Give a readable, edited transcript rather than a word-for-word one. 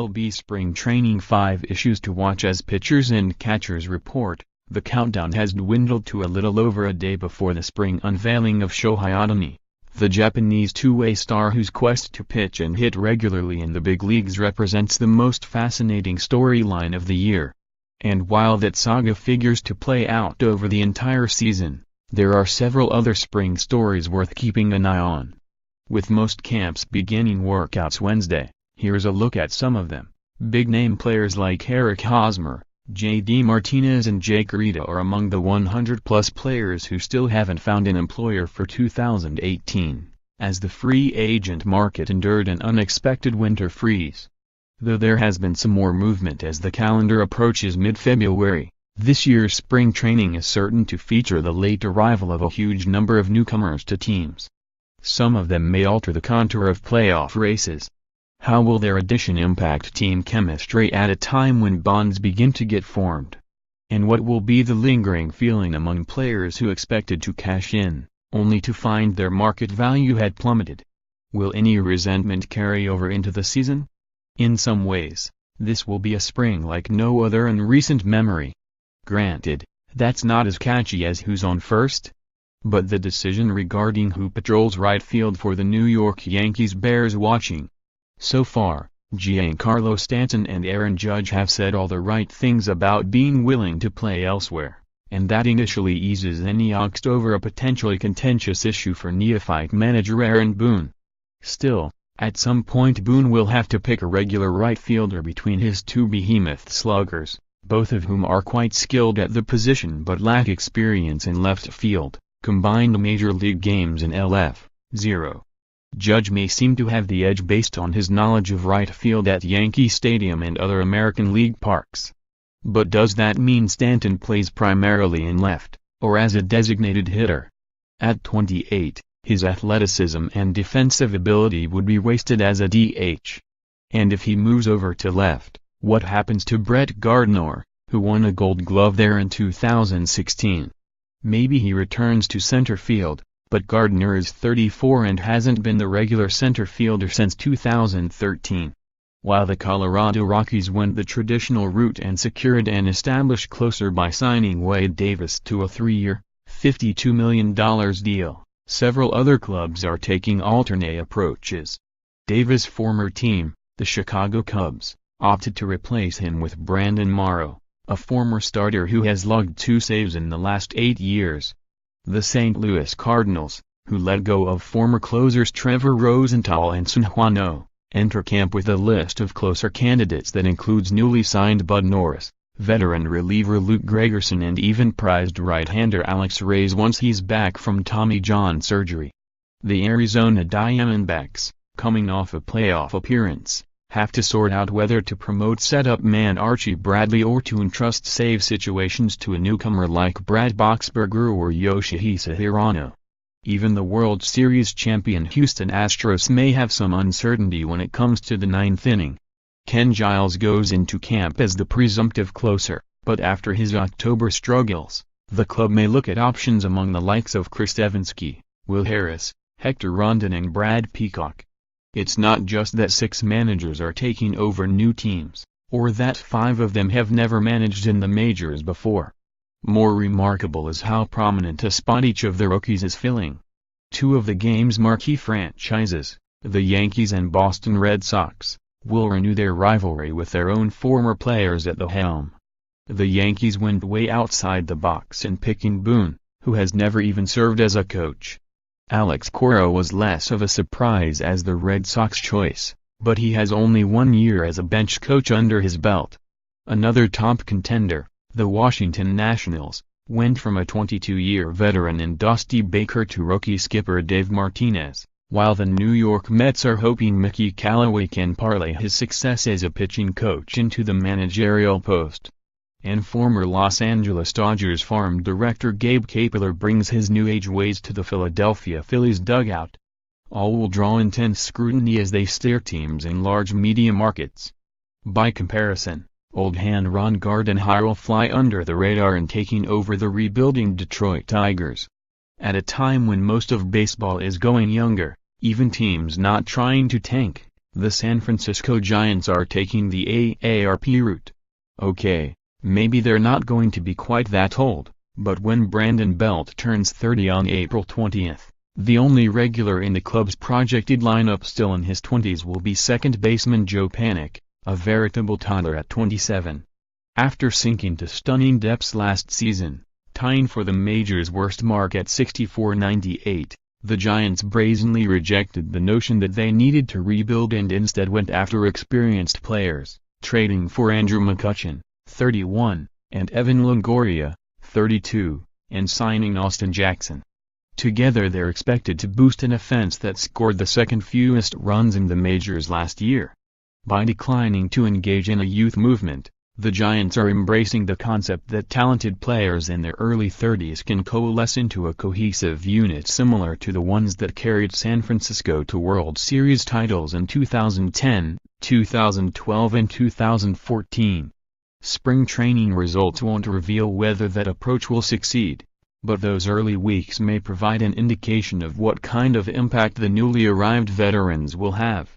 MLB Spring Training 5 issues to watch. As pitchers and catchers report, the countdown has dwindled to a little over a day before the spring unveiling of Shohei Ohtani, the Japanese two-way star whose quest to pitch and hit regularly in the big leagues represents the most fascinating storyline of the year. And while that saga figures to play out over the entire season, there are several other spring stories worth keeping an eye on. With most camps beginning workouts Wednesday, here's a look at some of them. Big-name players like Eric Hosmer, J.D. Martinez and Jake Arrieta are among the 100-plus players who still haven't found an employer for 2018, as the free agent market endured an unexpected winter freeze. Though there has been some more movement as the calendar approaches mid-February, this year's spring training is certain to feature the late arrival of a huge number of newcomers to teams. Some of them may alter the contour of playoff races. How will their addition impact team chemistry at a time when bonds begin to get formed? And what will be the lingering feeling among players who expected to cash in, only to find their market value had plummeted? Will any resentment carry over into the season? In some ways, this will be a spring like no other in recent memory. Granted, that's not as catchy as who's on first. But the decision regarding who patrols right field for the New York Yankees bears watching. So far, Giancarlo Stanton and Aaron Judge have said all the right things about being willing to play elsewhere, and that initially eases any angst over a potentially contentious issue for neophyte manager Aaron Boone. Still, at some point Boone will have to pick a regular right fielder between his two behemoth sluggers, both of whom are quite skilled at the position but lack experience in left field. Combined major league games in LF.0. Judge may seem to have the edge based on his knowledge of right field at Yankee Stadium and other American League parks. But does that mean Stanton plays primarily in left, or as a designated hitter? At 28, his athleticism and defensive ability would be wasted as a DH. And if he moves over to left, what happens to Brett Gardner, who won a Gold Glove there in 2016? Maybe he returns to center field, but Gardner is 34 and hasn't been the regular center fielder since 2013. While the Colorado Rockies went the traditional route and secured an established closer by signing Wade Davis to a 3-year, $52 million deal, several other clubs are taking alternate approaches. Davis' former team, the Chicago Cubs, opted to replace him with Brandon Morrow, a former starter who has logged 2 saves in the last 8 years. The St. Louis Cardinals, who let go of former closers Trevor Rosenthal and Sun Hwano, enter camp with a list of closer candidates that includes newly signed Bud Norris, veteran reliever Luke Gregerson and even prized right-hander Alex Reyes once he's back from Tommy John surgery. The Arizona Diamondbacks, coming off a playoff appearance, have to sort out whether to promote setup man Archie Bradley or to entrust save situations to a newcomer like Brad Boxberger or Yoshihisa Hirano. Even the World Series champion Houston Astros may have some uncertainty when it comes to the 9th inning. Ken Giles goes into camp as the presumptive closer, but after his October struggles, the club may look at options among the likes of Chris Evansky, Will Harris, Hector Rondon and Brad Peacock. It's not just that 6 managers are taking over new teams, or that 5 of them have never managed in the majors before. More remarkable is how prominent a spot each of the rookies is filling. 2 of the game's marquee franchises, the Yankees and Boston Red Sox, will renew their rivalry with their own former players at the helm. The Yankees went way outside the box in picking Boone, who has never even served as a coach. Alex Cora was less of a surprise as the Red Sox choice, but he has only 1 year as a bench coach under his belt. Another top contender, the Washington Nationals, went from a 22-year veteran in Dusty Baker to rookie skipper Dave Martinez, while the New York Mets are hoping Mickey Callaway can parlay his success as a pitching coach into the managerial post. And former Los Angeles Dodgers farm director Gabe Kapler brings his new age ways to the Philadelphia Phillies dugout. All will draw intense scrutiny as they steer teams in large media markets. By comparison, old hand Ron Gardenhire will fly under the radar in taking over the rebuilding Detroit Tigers. At a time when most of baseball is going younger, even teams not trying to tank, The San Francisco Giants are taking the AARP route. Okay, maybe they're not going to be quite that old, but when Brandon Belt turns 30 on April 20th, the only regular in the club's projected lineup still in his 20s will be second baseman Joe Panik, a veritable toddler at 27. After sinking to stunning depths last season, tying for the major's worst mark at 64.98, the Giants brazenly rejected the notion that they needed to rebuild and instead went after experienced players, trading for Andrew McCutchen, 31, and Evan Longoria, 32, and signing Austin Jackson. Together they're expected to boost an offense that scored the second fewest runs in the majors last year. By declining to engage in a youth movement, the Giants are embracing the concept that talented players in their early 30s can coalesce into a cohesive unit similar to the ones that carried San Francisco to World Series titles in 2010, 2012 and 2014. Spring training results won't reveal whether that approach will succeed, but those early weeks may provide an indication of what kind of impact the newly arrived veterans will have.